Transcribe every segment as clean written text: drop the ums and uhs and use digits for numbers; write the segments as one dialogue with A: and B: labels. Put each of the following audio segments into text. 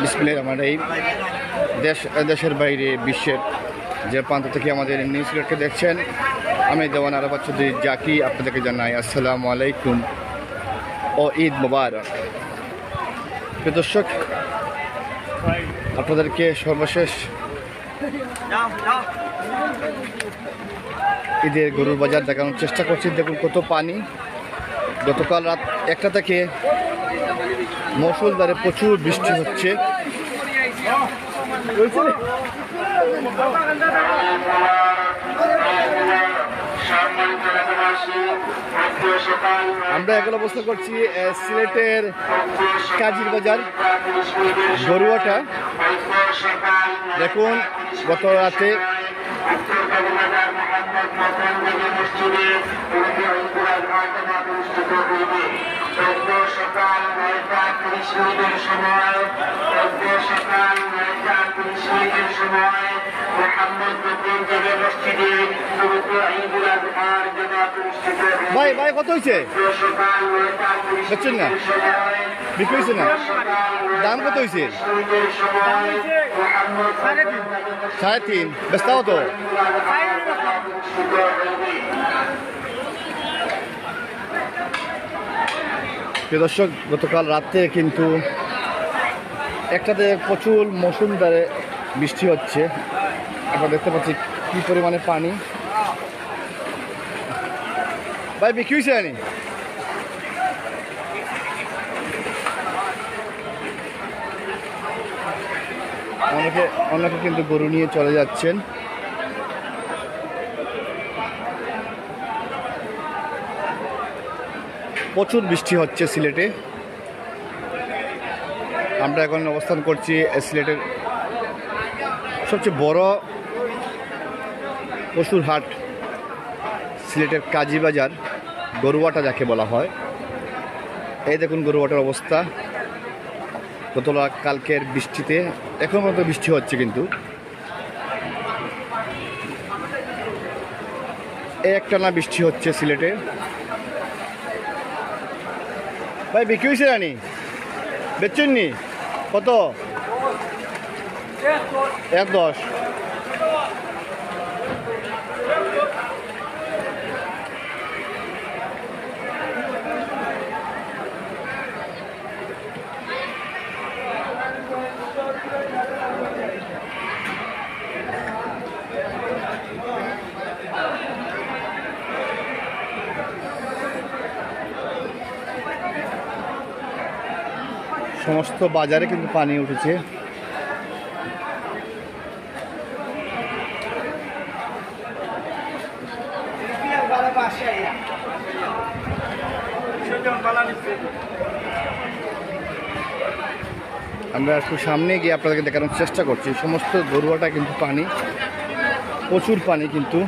A: বিসমিল্লাহির রহমানির রহিম। দেশের বাইরে বিশ্বের যে প্রান্ত থেকে আমাদের নিউজ রিপোর্টকে দেখছেন, আমি দেওয়ান আরাফাত চৌধুরী জাকি আপনাদেরকে জানাই আসসালামু আলাইকুম ও ঈদ মোবারক। প্রিয় দর্শক, আপনাদেরকে সর্বশেষ ঈদের গরুর বাজার দেখানোর চেষ্টা করছি। দেখুন কত পানি। গতকাল রাত 1টা থেকে মুষলধারে প্রচুর বৃষ্টি হচ্ছে। আমরা এখন অবস্থা করছি সিলেটের কাজীর বাজার গরুয়াটা। দেখুন গত রাতে
B: সকাল 9:30 সময় সময় মোহাম্মদ নবীর জামে মসজিদে পবিত্র ঈদুল আজহার জামাত অনুষ্ঠিত হয়।
A: ভাই কত হয়েছে?
B: সকাল 9:30
A: বুঝছেন না, বিক্রি হয়েছে না? দাম কত হয়েছে?
B: সময় মোহাম্মদ
A: 3.5 ব্যস্ত হতো। দর্শক, গতকাল রাতে কিন্তু একটাতে প্রচুর মুষলধারে বৃষ্টি হচ্ছে। আমরা দেখতে পাচ্ছি কি পরিমাণে পানি। ভাই বিক্রি হয়েছে জানি? অনেকে কিন্তু গরু নিয়ে চলে যাচ্ছেন। প্রচুর বৃষ্টি হচ্ছে সিলেটে। আমরা এখন অবস্থান করছি সিলেটের সবচেয়ে বড় পশুর হাট, সিলেটের কাজী বাজার গরুয়াটা যাকে বলা হয়। এই দেখুন গরুয়াটার অবস্থা। কালকের বৃষ্টিতে এখন পর্যন্ত বৃষ্টি হচ্ছে, কিন্তু একটানা বৃষ্টি হচ্ছে সিলেটে। ভাই বিক্রি হয়েছে রানি? বেচছেননি? কত? 1.10। সমস্ত বাজারে কিন্তু পানি উঠেছে। আমরা একটু সামনে গিয়ে আপনাদেরকে দেখানোর চেষ্টা করছি। সমস্ত গরুয়াটা কিন্তু পানি, প্রচুর পানি কিন্তু।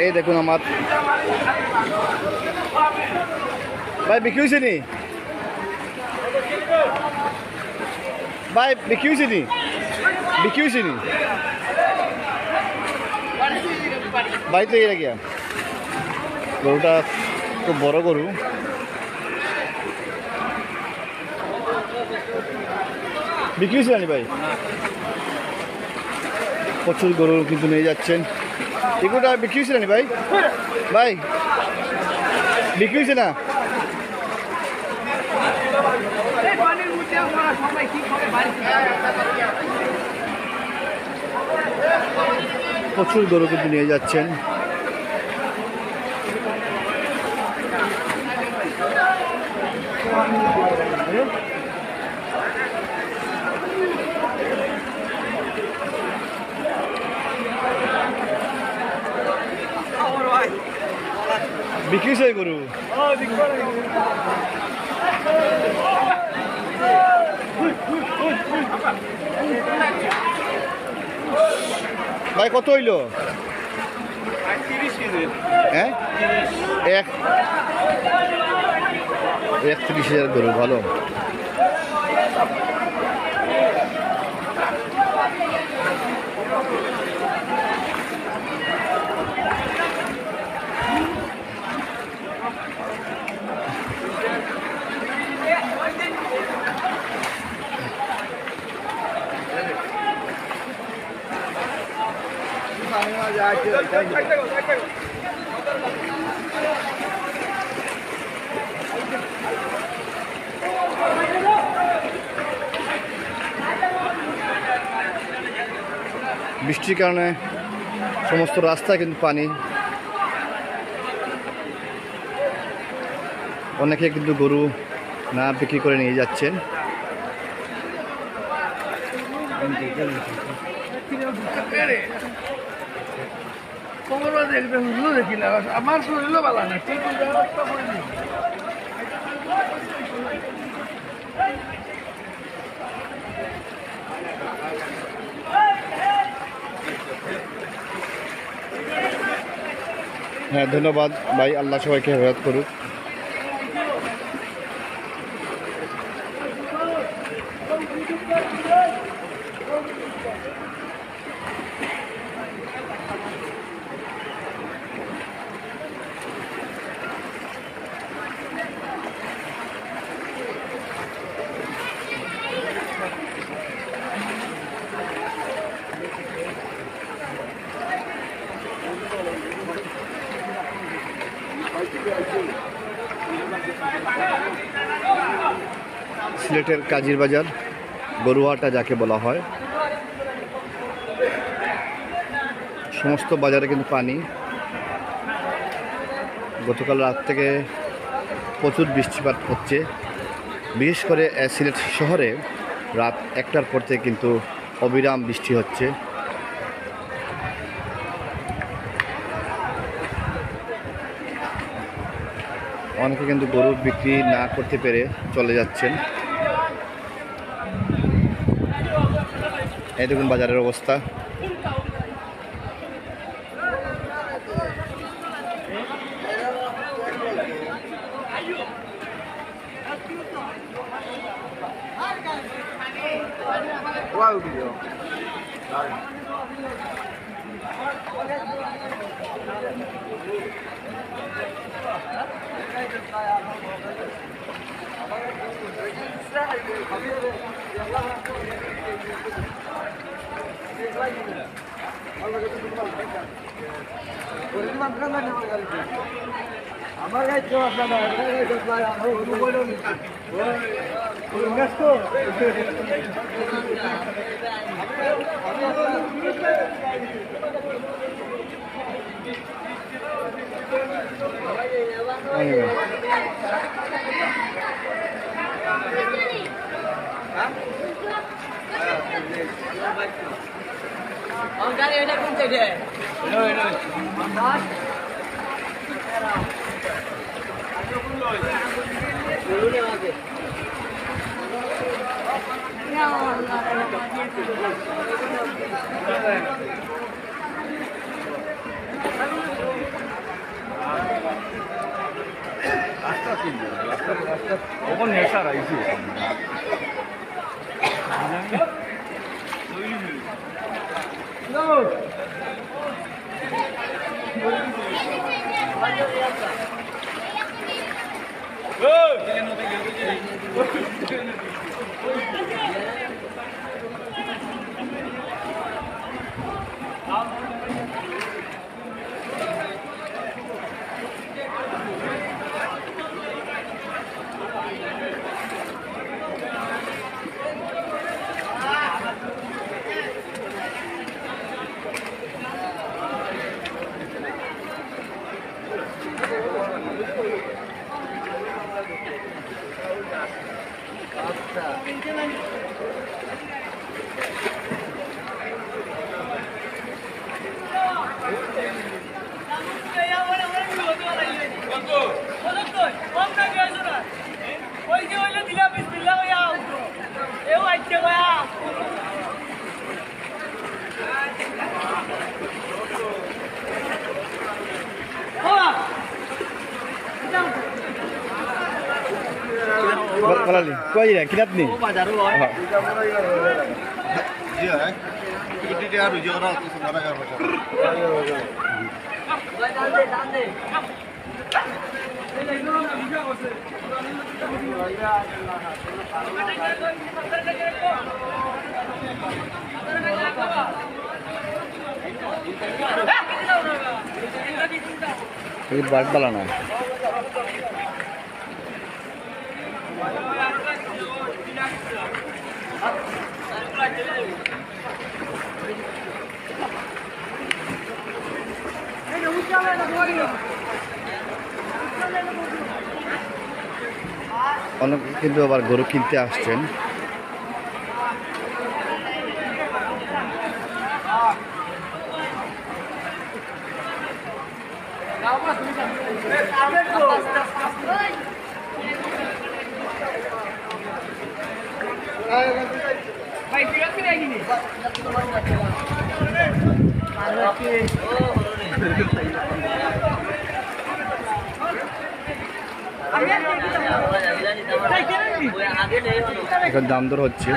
A: এই দেখুন আমার ভাই বিক্রি হয়েছে নি? ভাই বিক্রি হয়েছে নি? বিক্রি হয়েছে নি? বাড়িতে গিয়ে গিয়া গরুটা খুব বড় গরু। বিক্রি হয়েছে না ভাই? প্রচুর গরু কিন্তু নিয়ে যাচ্ছেন। এগুলোটা বিক্রি হয়েছে না ভাই? ভাই বিক্রি হয়েছে না? প্রচুর গরু কিন্তু নিয়ে যাচ্ছেন। বিক্রি হয়েছে গরু? ভাই কত হইল?
B: 30,000।
A: হ্যাঁ, 31,000 গরু। ভালো। বৃষ্টির কারণে সমস্ত রাস্তা কিন্তু পানি। অনেকে কিন্তু গরু না বিক্রি করে নিয়ে যাচ্ছেন।
C: আমার শরীরও ভালো না ঠিক
A: হ্যাঁ, ধন্যবাদ ভাই, আল্লাহ সবাইকে হেফাজত করুক। সিলেটের কাজির বাজার, গরুয়াটা যাকে বলা হয়, সমস্ত বাজারে কিন্তু পানি। গতকাল রাত থেকে প্রচুর বৃষ্টিপাত হচ্ছে, বিশেষ করে সিলেট শহরে রাত 1টার পর থেকে কিন্তু অবিরাম বৃষ্টি হচ্ছে। অনেকে কিন্তু গরু বিক্রি না করতে পেরে চলে যাচ্ছেন। এই দেখুন বাজারের অবস্থা।
C: আমার গাইছো আপনারা
D: গাড়ি এটা কোন সাইডে
C: 오번 내살 알지?
A: Kalali, kau aja kinat nih.
C: Iya, itu dia harus jual itu sebenarnya apa?
A: But বালা না অনেকে কিন্তু আবার গরু কিনতে আসছেন। এখন দাম দর হচ্ছে।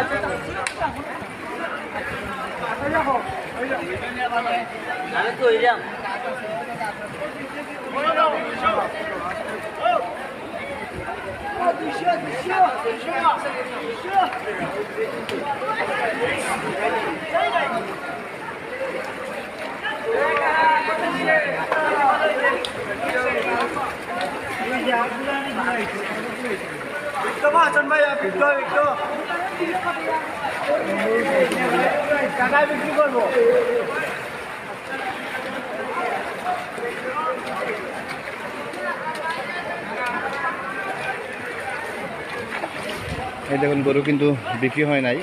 A: এই দেখুন গরু কিন্তু বিক্রি হয় নাই।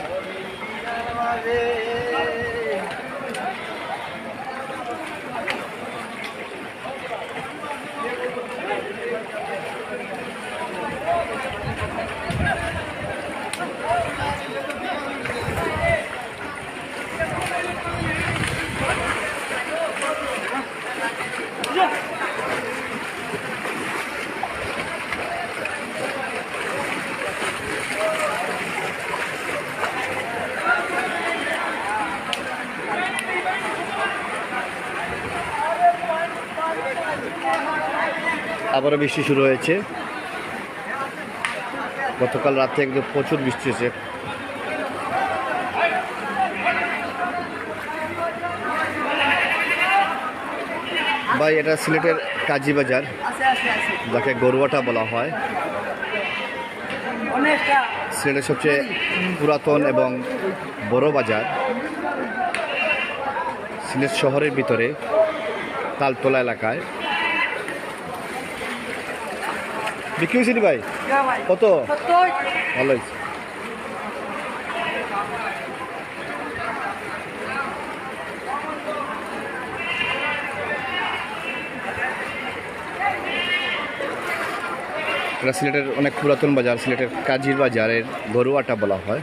A: আবারও বৃষ্টি শুরু হয়েছে। গতকাল রাতে একদম প্রচুর বৃষ্টি হয়েছে। ভাই এটা সিলেটের কাজী বাজার, যাকে গরুয়াটা বলা হয়। সিলেটের সবচেয়ে পুরাতন এবং বড় বাজার। সিলেট শহরের ভিতরে তালতলা এলাকায়। বিক্রি হয়েছে ভাই কত? ভালো হয়েছে। এটা সিলেটের অনেক পুরাতন বাজার, সিলেটের কাজীর বাজারের গরুয়াটা বলা হয়।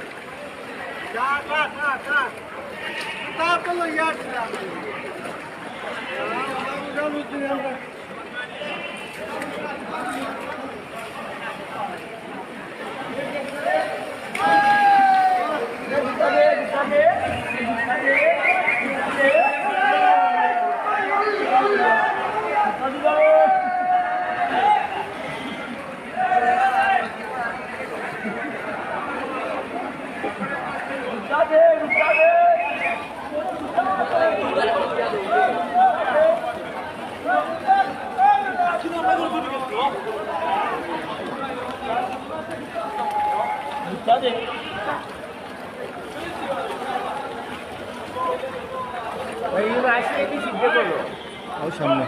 A: ওই সামনে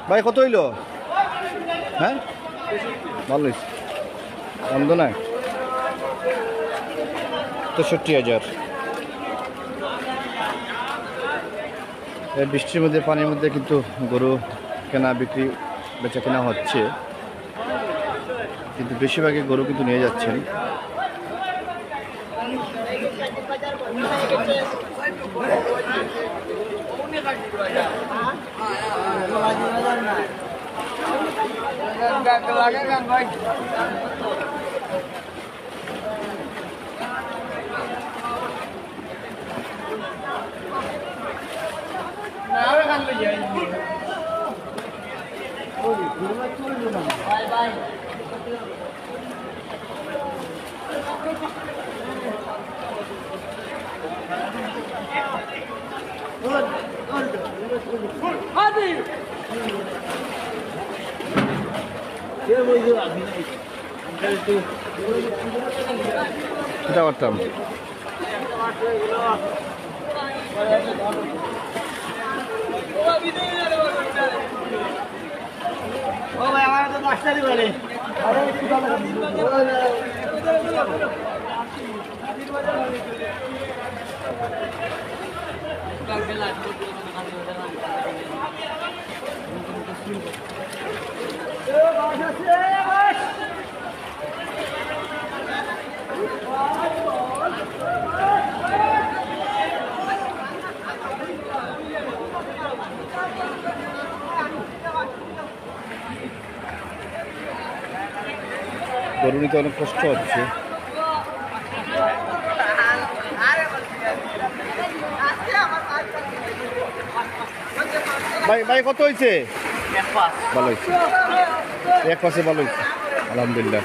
A: ভাই কত হইল? হ্যাঁ ভালো হয়েছে। বন্ধ না ৬৩,০০০। বৃষ্টির মধ্যে পানির মধ্যে কিন্তু গরু কেনা বিক্রি বেচা কেনা হচ্ছে, কিন্তু বেশিরভাগই গরু কিন্তু নিয়ে যাচ্ছেন। এটা করতাম
D: ও ভাই আমার তো 10টারই বলে
A: গরু নিতে অনেক কষ্ট হচ্ছে। ভাই ভাই কত হয়েছে? ভালো হয়েছে, এক পাশে ভালো হয়েছে আলহামদুলিল্লাহ।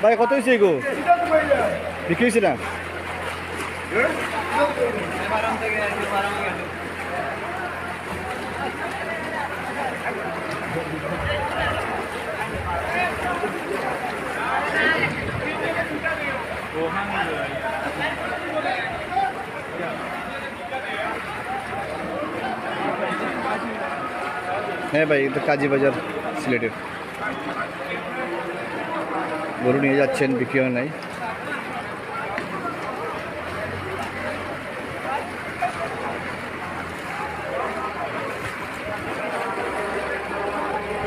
A: ভাই কত হয়েছে গো? বিক্রি হয়েছে না? হ্যাঁ ভাই, এটা কাজী বাজার সিলেটের। গরু নিয়ে যাচ্ছেন, বিক্রিও নাই।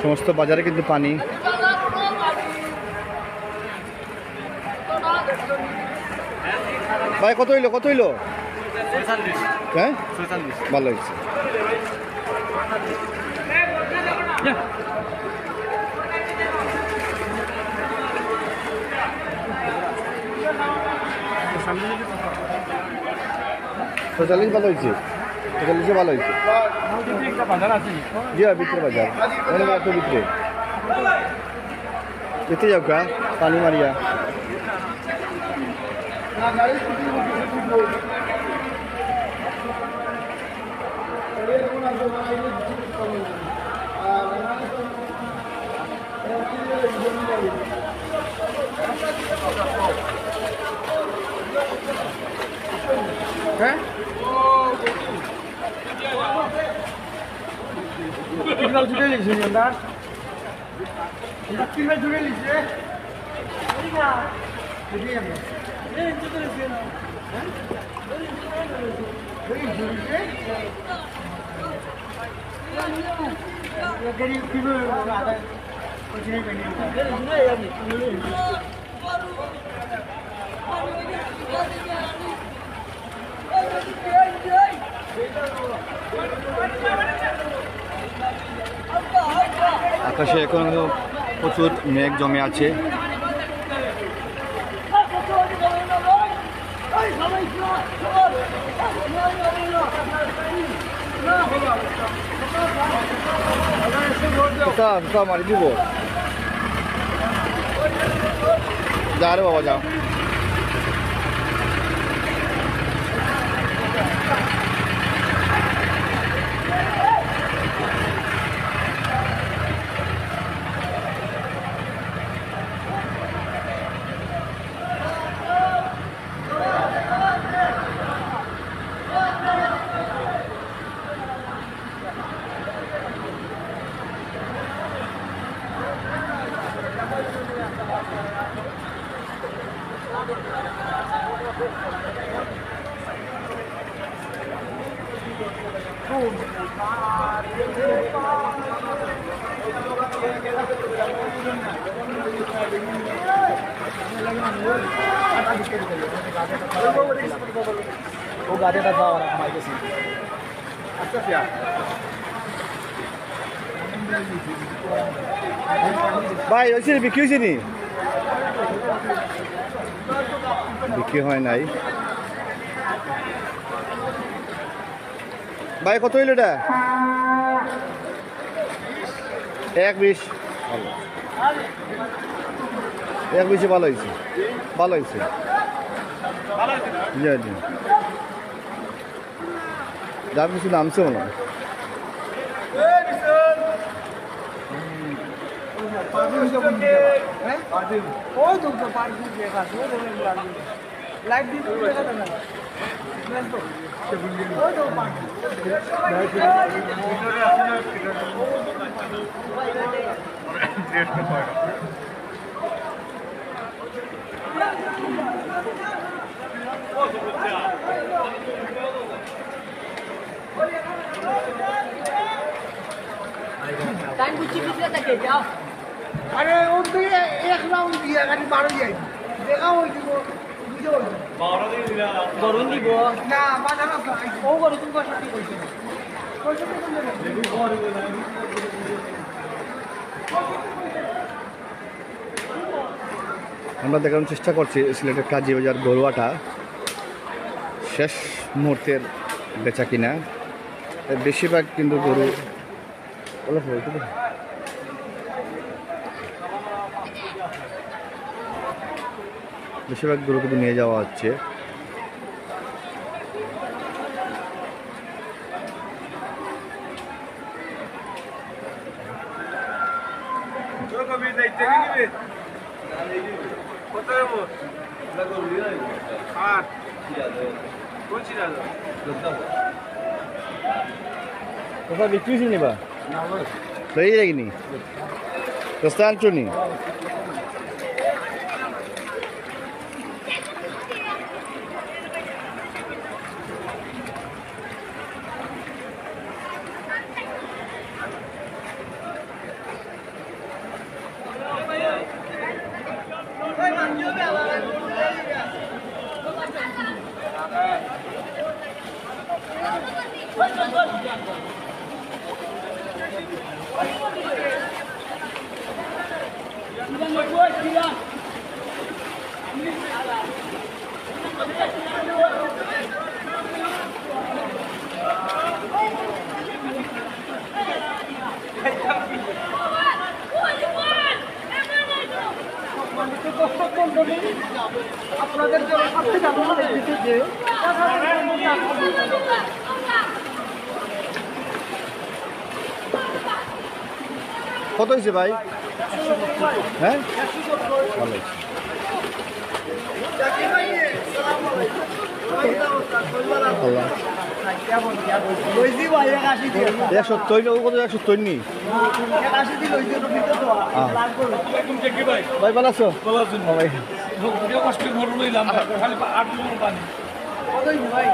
A: সমস্ত বাজারে কিন্তু পানি। ভাই কত হইলো, কত হইলো? হ্যাঁ ভালো হয়েছে। পঁয়তাল্লিশ ভালো হয়েছে, ৪৫ ভালো হয়েছে। জি হ্যাঁ, ভিতরে বাজার অনেক এত ভিতরে যেতে যাও কা পানি মারিয়া। হ্যাঁ জুড়ে লিখছে জুড়ে লিখছে আকাশে এখনো প্রচুর মেঘ জমে আছে। মারি দিব যা রে বাবা যাও।
D: ও গাড়িটা যাওয়ার মাইকেছি আচ্ছা ফিয়া
A: ভাই হয়েছে বিক্রি হয়েছে নি বিক্রি হয় নাই ভাই কত হইল এটা 1.20 1.20 ভালো হয়েছে ভালো হয়েছে জি জি দাম কিছু নামছে মনে হয়
D: ওই তো পার্কিং দেখা আছে লাইট দিয়ে দেখা যায় না ওই তো পার্কিং আরে ওর দিকে এক রাউন্ড দিয়ে গাড়ি বারো যাই দেখা হয়েছিল বুঝতে পারছো গরম দিব না বাধা না ও গরম তুমি কষাটি কইছো
A: আমরা দেখানোর চেষ্টা করছি সিলেটের কাজী বাজার গরুয়াটা শেষ মুহূর্তের বেচা কিনা বেশিরভাগ কিন্তু গরু বেশিরভাগ গরু কিন্তু নিয়ে যাওয়া হচ্ছে কোথায় বিক্রি হয়েছে নিবা লই যায়নি রাস্তা আনছো নি
D: আপনাদের
A: কত হয়েছে ভাই হ্যাঁ ভালো হয়েছে আল্লাহ 170 ও কত 170 নি ভাই ভালো আছো ভাই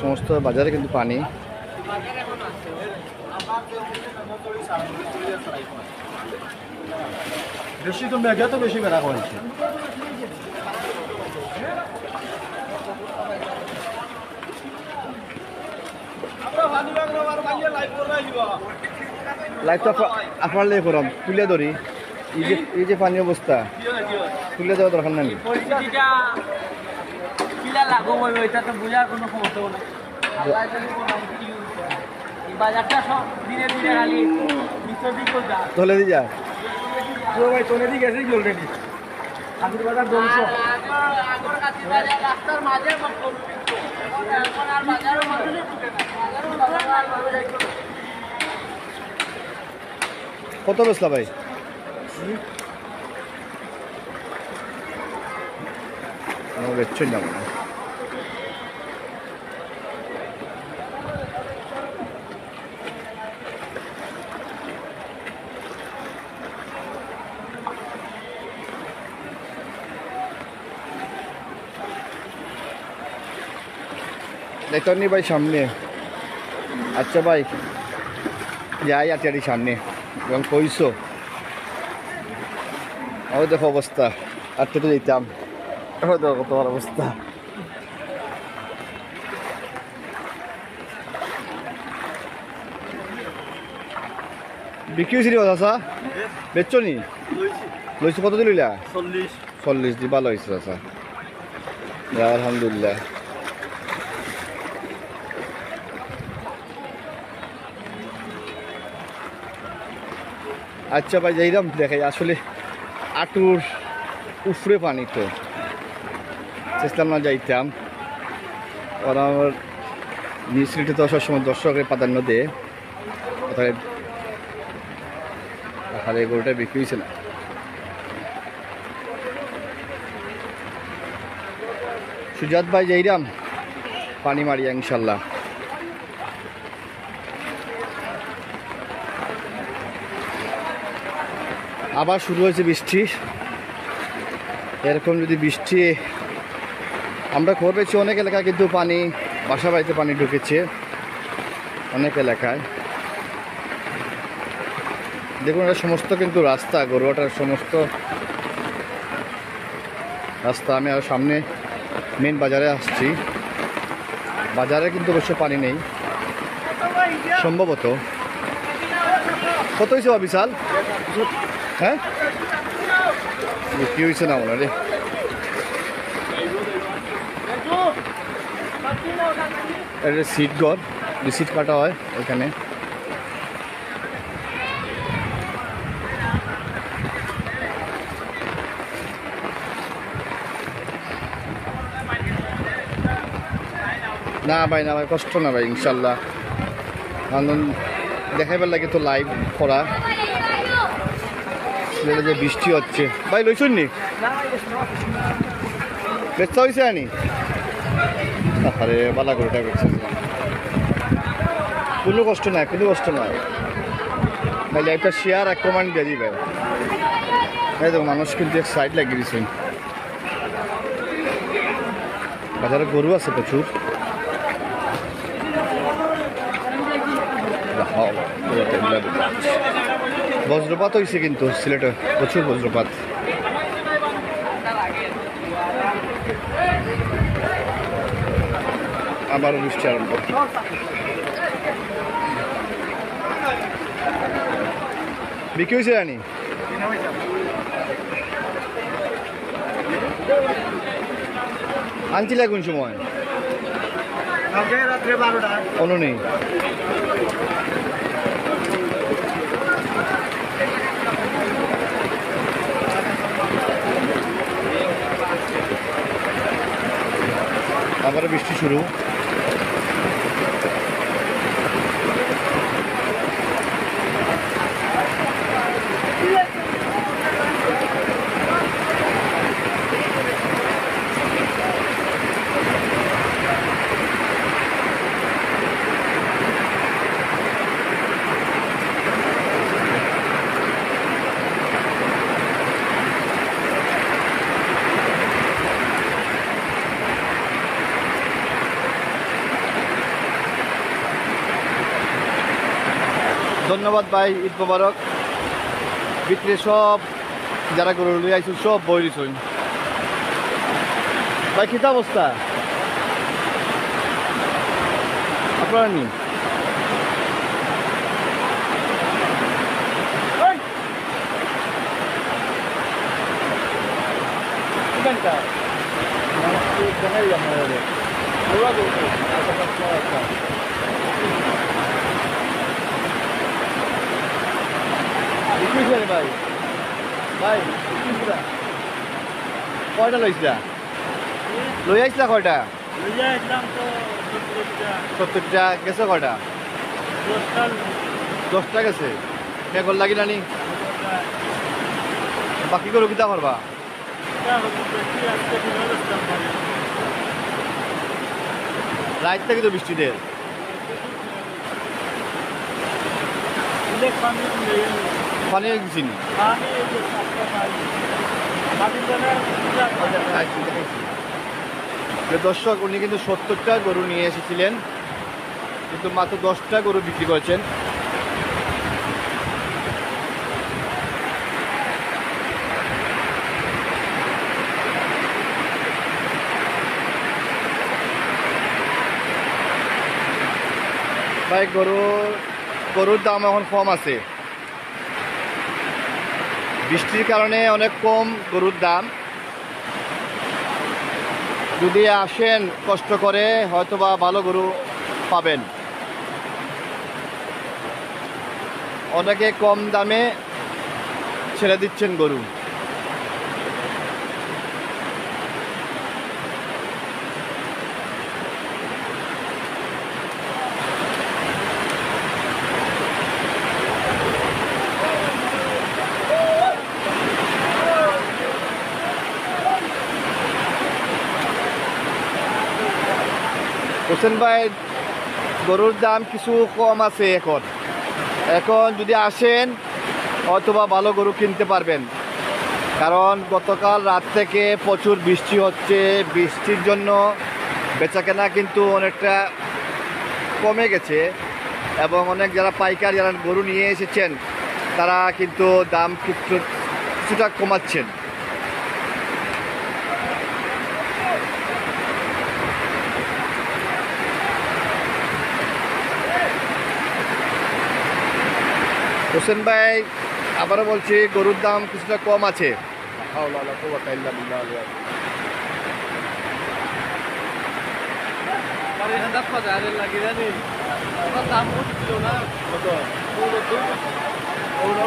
A: সমস্ত বাজারে কিন্তু পানি
C: বেশি তো মেঘা তো বেশি মেরা করেছে
A: লাইভ তো আপনার লেগে করাম তুলে ধরি এই যে পানি অবস্থা তুলে দেওয়া দরকার নাই
D: পরিস্থিতিটা কিলা লাগো ওইটা তো বোঝার কোনো ক্ষমতা নেই বাজারটা সব ধীরে ধীরে খালি বিশ্ববিদ্যালয়
A: ধলে দি যা
D: তো ভাই চলে দিয়ে গেছে কি অলরেডি হাজির বাজার ধ্বংস
E: রাস্তার মাঝে আর বাজারের মধ্যে
A: কত বেসলা ভাই? বেচছেন না মনে হয়। দেখনি ভাই সামনে। আচ্ছা ভাই যাই আচারি সামনে এবং কইছো ও দেখো অবস্থা আর তো যেতাম ও দেখো তোমার অবস্থা। বিক্রি হয়েছিল চাষা বেচছো নি? লইছো কত দিলা? 40 দি ভালো হয়েছে চাষা আলহামদুলিল্লাহ। আচ্ছা ভাই যাইলাম দেখাই আসলে আটুর উফরে পানি তো চেষ্টাম না যাইতাম ওরা আমার মিস্ত্রিটা তো সবসময় দর্শকের প্রাধান্য দেয় তাহলে গরুটা বিক্রি হয়েছে না। সুজাত ভাই যাইলাম পানি মারিয়া ইনশাল্লাহ। আবার শুরু হয়েছে বৃষ্টি। এরকম যদি বৃষ্টি আমরা খবর পেয়েছি অনেক এলাকায় কিন্তু পানি বাসা বাড়িতে পানি ঢুকেছে অনেক এলাকায়। দেখুন এটা সমস্ত কিন্তু রাস্তা গরুয়াটার সমস্ত রাস্তা। আমি আর সামনে মেন বাজারে আসছি। বাজারে কিন্তু অবশ্য পানি নেই সম্ভবত। কত হয়েছে বিশাল? হ্যাঁ কি হয়েছে না মনে রে? এটা সিট ঘর সিট কাটা হয় এখানে। না ভাই না ভাই কষ্ট না ভাই ইনশাল্লাহ দেখাইবার লাগে তো লাইভ করা। যে বৃষ্টি হচ্ছে ভাই লইছুন নি বেচা হয়েছে আনি আরে বালা গরুটা বেচছে কোনো কষ্ট নাই কোনো কষ্ট নাই ভাই লাইভটা শেয়ার আর কমেন্ট দিয়ে দিবেন। এই তো মানুষ কিন্তু এক সাইড লাগিয়ে দিয়েছেন। বাজারে গরু আছে প্রচুর। বজ্রপাত হয়েছে কিন্তু সিলেটে প্রচুর বজ্রপাত। আবারও বৃষ্টি আরম্ভ। বিক্রি হয়েছে জানি আনছিলে কোন সময়?
D: রাত্রে 12টা
A: কোনো নেই। আবার বৃষ্টি শুরু। ধন্যবাদ ভাই, ঈদ মোবারক। ভিতরে সব যারা গরু লই আইসুন সব বই দিছুন ভাই। কিতা অবস্থা আপনারা নি? ভাই ভাই কয়টা লইছিলা লই আইছিলা কয়টা 70টা গেছে কয়টা 10টা গেছে কে কল লাগি নানি বাকি করে কিতা করবা রাত থেকে তো বৃষ্টি দেয় পানি গেছি নি দর্শক উনি কিন্তু 70টা গরু নিয়ে এসেছিলেন কিন্তু মাত্র 10টা গরু বিক্রি করেছেন ভাই গরুর দাম এখন কম আছে বৃষ্টির কারণে অনেক কম গরুর দাম যদি আসেন কষ্ট করে হয়তোবা ভালো গরু পাবেন অনেকে কম দামে ছেড়ে দিচ্ছেন গরু হোসেন ভাই গরুর দাম কিছু কম আছে এখন যদি আসেন হয়তোবা ভালো গরু কিনতে পারবেন কারণ গতকাল রাত থেকে প্রচুর বৃষ্টি হচ্ছে বৃষ্টির জন্য বেচাকেনা কিন্তু অনেকটা কমে গেছে এবং অনেক যারা পাইকার যারা গরু নিয়ে এসেছেন তারা কিন্তু দাম কিছুটা কমাচ্ছেন হোসেন ভাই আবারও বলছি গরুর দাম কিছুটা কম আছে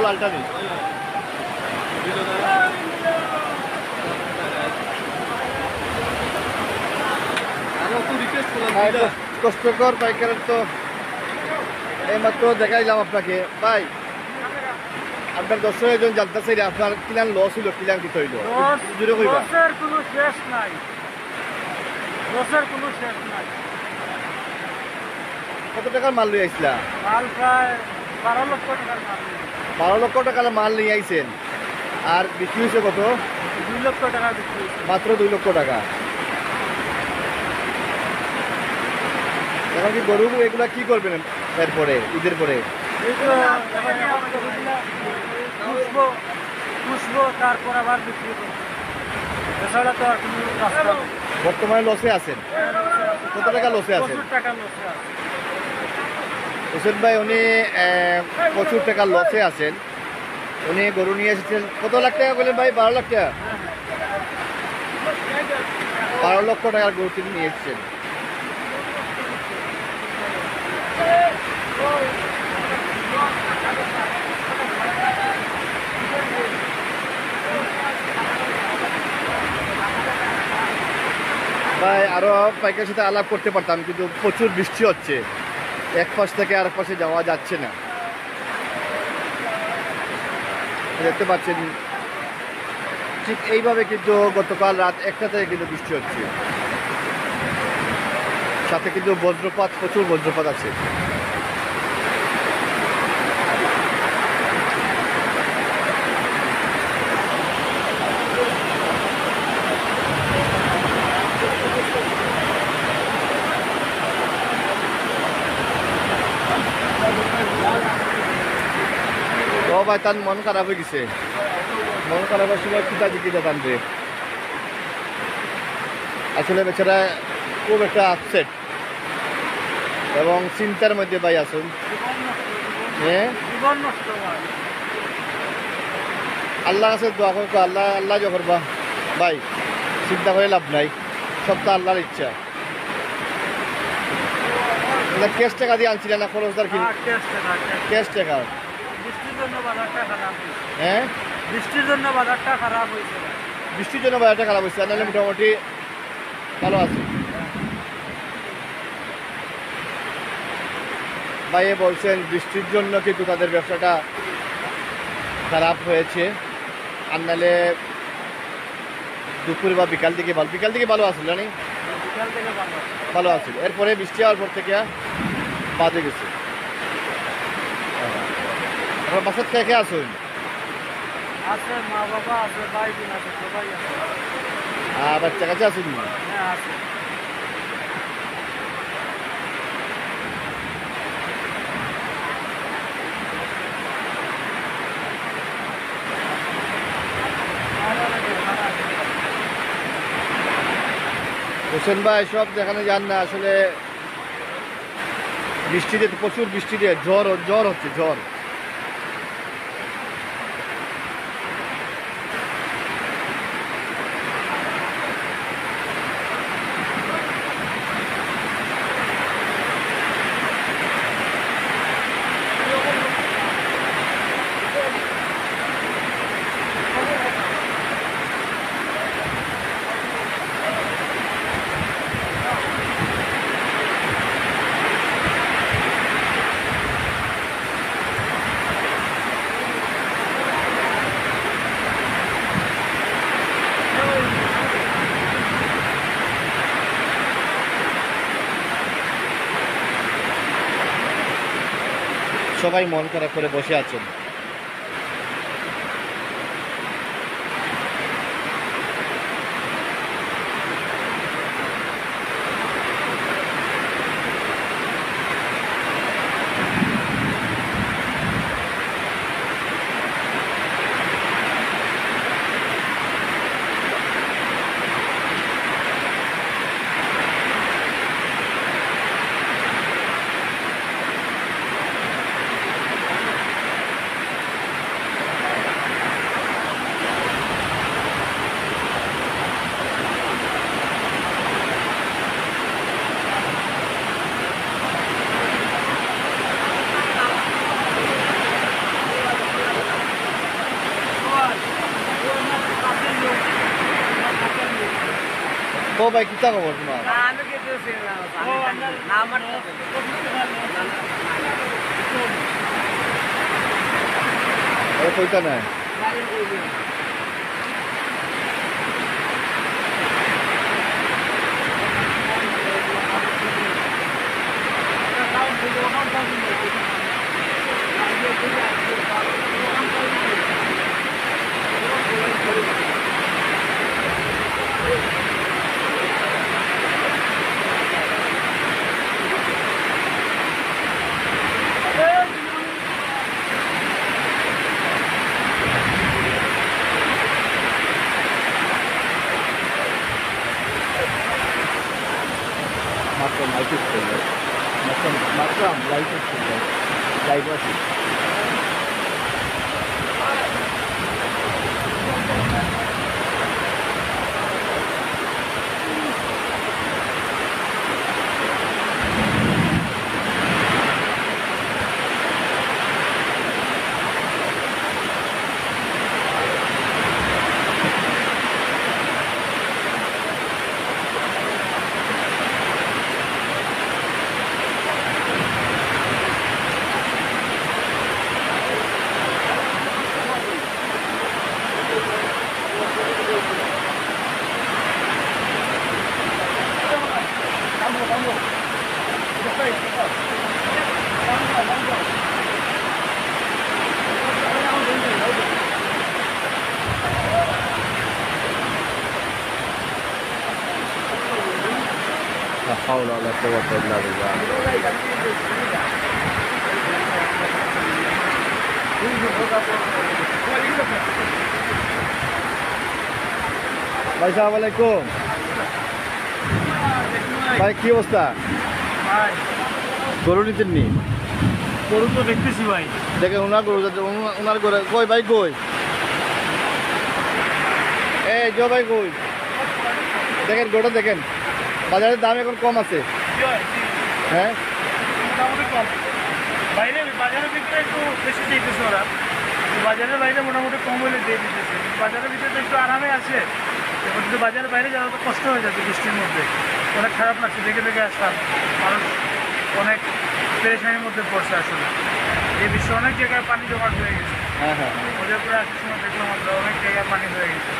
A: লালটা নেই কষ্টকর পাইকারের তো এইমাত্র দেখাইলাম আপনাকে ভাই আপনার দর্শকের জন জানতেছে আপনার কিলান লস হইল কিলান কি হইল জুড়ে কইবা
D: কোনো শেষ নাই কোনো শেষ নাই
A: কত টাকার মাল নিয়ে আইছিলা
D: মাল প্রায় 12 লক্ষ টাকার মাল
A: 12 লক্ষ টাকার মাল নিয়ে আইছেন আর বিক্রি হয়েছে কত
D: 2 লক্ষ টাকা বিক্রি
A: মাত্র 2 লক্ষ টাকা এখন কি গরু এগুলা কি করবেন এরপরে ঈদের পরে
D: পুষবো তারপর আবার বিক্রি করবো এছাড়া তো আর কোনো রাস্তা নেই
A: বর্তমানে লসে আছেন কত টাকা লসে আছেন
D: টাকা লসে আছে
A: হোসেন ভাই উনি প্রচুর টাকা লসে আছেন উনি গরু নিয়ে এসেছেন কত লাখ টাকা বললেন ভাই 12 লাখ টাকা 12 লক্ষ টাকার গরু তিনি নিয়ে এসেছেন ভাই আরো পাইকারের সাথে আলাপ করতে পারতাম কিন্তু প্রচুর বৃষ্টি হচ্ছে এক পাশ থেকে আরেক পাশে যাওয়া যাচ্ছে না দেখতে পাচ্ছেন ঠিক এইভাবে কিন্তু গতকাল রাত 1টা থেকে কিন্তু বৃষ্টি হচ্ছে সাথে কিন্তু বজ্রপাত প্রচুর বজ্রপাত আছে ও ভাই তার মন খারাপ হয়ে গেছে মন খারাপের সময় কিতা জিকিটা টানবে আসলে বেচারা খুব একটা আপসেট এবং চিন্তার মধ্যে ভাই আসুন হ্যাঁ আল্লাহ কাছে দোয়া করবো আল্লাহ আল্লাহ যা করবা ভাই চিন্তা করে লাভ নাই সব তো আল্লাহর ইচ্ছা ক্যাশ টাকা দিয়ে আনছিলেন না খরচদার কিনে ক্যাশ টাকা হ্যাঁ
D: বৃষ্টির জন্য বাজারটা খারাপ হয়েছে।
A: বৃষ্টির জন্য বাজারটা খারাপ হচ্ছে, নাহলে মোটামুটি ভালো আছে। ভাইয়ে বলছেন বৃষ্টির জন্য কিন্তু তাদের ব্যবসাটা খারাপ হয়েছে, আর নাহলে দুপুর বা বিকাল দিকে ভালো আসছিল, জানি
D: বিকাল থেকে ভালো
A: ভালো আসছিল, এরপরে বৃষ্টি হওয়ার পর থেকে বাজে গেছে। আপনার বাসার খেয়ে আসুন?
D: আছে, মা বাবা আছে, ভাই বোন আছে, সবাই আছে।
A: বাচ্চা কাছে আসুন?
D: হ্যাঁ আছে।
A: হোসেন ভাই সব দেখানো যান না, আসলে বৃষ্টিতে, প্রচুর বৃষ্টিতে জ্বর হচ্ছে, জ্বর। সবাই মন খারাপ করে বসে আছেন। ও ভাই, কিতা খবর তোমার? কইতা নাই? লাইভ আছে। لا حول ولا قوة إلا بالله. ভাই সালাম আলাইকুম। ভাই কি অবস্থা? গরু নিতেন নি?
D: গরু তো দেখতেছি ভাই।
A: দেখেন ওনার গরু যাচ্ছে, ওনার গরু কই ভাই কই? এই জো ভাই কই? দেখেন গরুটা দেখেন, বাজারের দাম এখন কম আছে। হ্যাঁ
D: মোটামুটি কম, বাইরে বাজারে বিক্রি একটু বেশি দিতেছে ওরা।
F: বাজারের বাইরে মোটামুটি কম হলে দিয়ে দিতেছে, বাজারের ভিতরে তো একটু আরামে আছে। এবার যদি বাজারের বাইরে যাওয়া তো কষ্ট হয়ে যাচ্ছে বৃষ্টির মধ্যে, অনেক খারাপ লাগছে দেখে দেখে আসলাম। মানুষ অনেক পেরেশানির মধ্যে পড়ছে আসলে। এই বিশ্বে অনেক জায়গায় পানি জমাট হয়ে গেছে। মজাপুরে আসার সময় দেখলাম আমরা অনেক জায়গায় পানি হয়ে গেছে।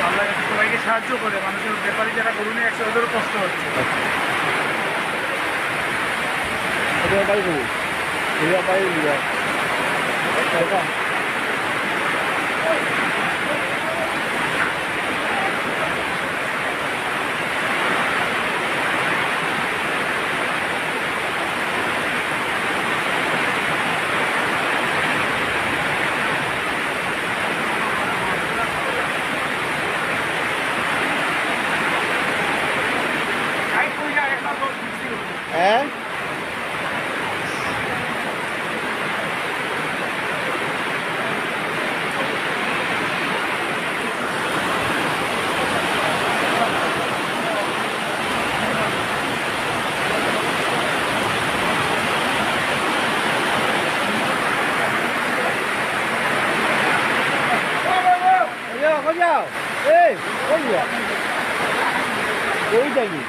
F: আল্লাহ যাতে সবাইকে সাহায্য করে, মানুষের ব্যাপারী যারা গরু নিয়ে একশো ওদেরও কষ্ট হচ্ছে।
A: হ্যাঁ ওই যাবি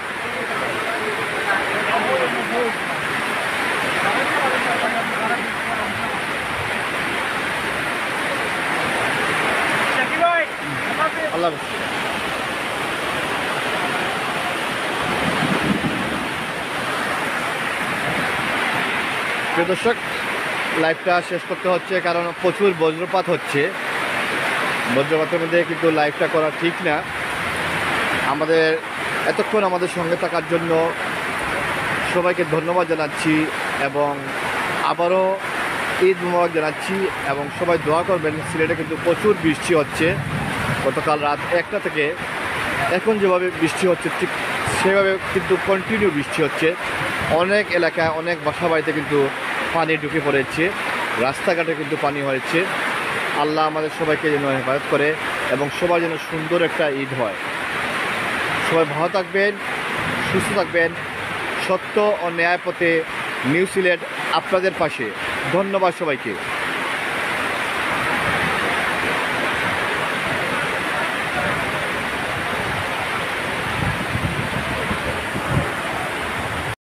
A: আল্লাহ হাফেজ। প্রিয় দর্শক, লাইভটা শেষ করতে হচ্ছে কারণ প্রচুর বজ্রপাত হচ্ছে। বজ্রপাতের মধ্যে কিন্তু লাইভটা করা ঠিক না। আমাদের এতক্ষণ আমাদের সঙ্গে থাকার জন্য সবাইকে ধন্যবাদ জানাচ্ছি এবং আবারও ঈদ মোবারক জানাচ্ছি এবং সবাই দোয়া করবেন। সিলেটে কিন্তু প্রচুর বৃষ্টি হচ্ছে। গতকাল রাত 1টা থেকে এখন যেভাবে বৃষ্টি হচ্ছে ঠিক সেভাবে কিন্তু কন্টিনিউ বৃষ্টি হচ্ছে। অনেক এলাকায় অনেক বাসা বাড়িতে কিন্তু পানি ঢুকে পড়েছে, রাস্তাঘাটে কিন্তু পানি হয়েছে। আল্লাহ আমাদের সবাইকে যেন হেফাজত করে এবং সবাই যেন সুন্দর একটা ঈদ হয়। সবাই ভালো থাকবেন, সুস্থ থাকবেন। সত্য ও ন্যায় পথে নিউ সিলেট আপনাদের পাশে। ধন্যবাদ সবাইকে।